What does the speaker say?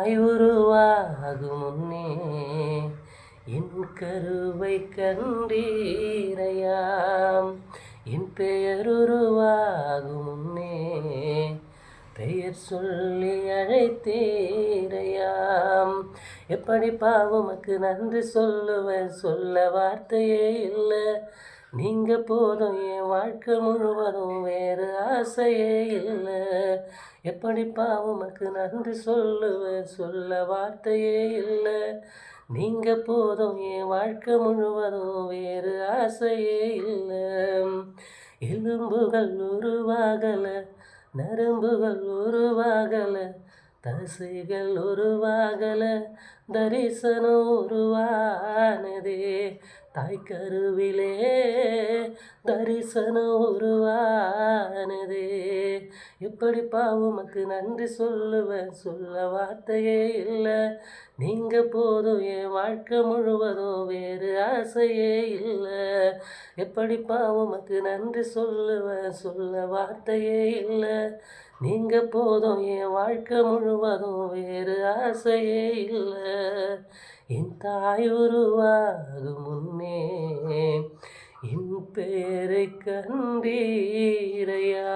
உருவாகும் முன்னே என் கருவை கண்டீரையாம். என் பெயர் உருவாகும் முன்னே பெயர் சொல்லி அழைத்தீரையாம். எப்படி பாவமக்கு நன்றி சொல்லுவேன், சொல்ல வார்த்தையே இல்லை. நீங்க போதும் என் வாழ்க்கை முழுவதும், வேறு ஆசையே இல்லை. எப்படி பாவமக்கு நன்றி சொல்லுவேன், சொல்ல வார்த்தையே இல்லை. நீங்க போதும் என் வாழ்க்கை முழுவதும், வேறு ஆசையே இல்லை. எலும்புகள் உருவாகல, நரம்புகள் உருவாகல, தசைகள் உருவாகல, தரிசனம் உருவானதே. தாய்க்கருவிலே தரிசனம் உருவானதே. எப்படி பாவமக்கு நன்றி சொல்லுவேன், சொல்ல வார்த்தையே இல்லை. நீங்க போதும் என் வாழ்க்கை முழுவதும், வேறு ஆசையே இல்லை. எப்படி பாவமக்கு நன்றி சொல்லுவேன், சொல்ல வார்த்தையே இல்லை. நீங்க போதும் என் வாழ்க்கை முழுவதும், வேறு ஆசையே இல்லை. என் தாய் உருவாகும் முன்னே என் பேரை கண்டீரையா.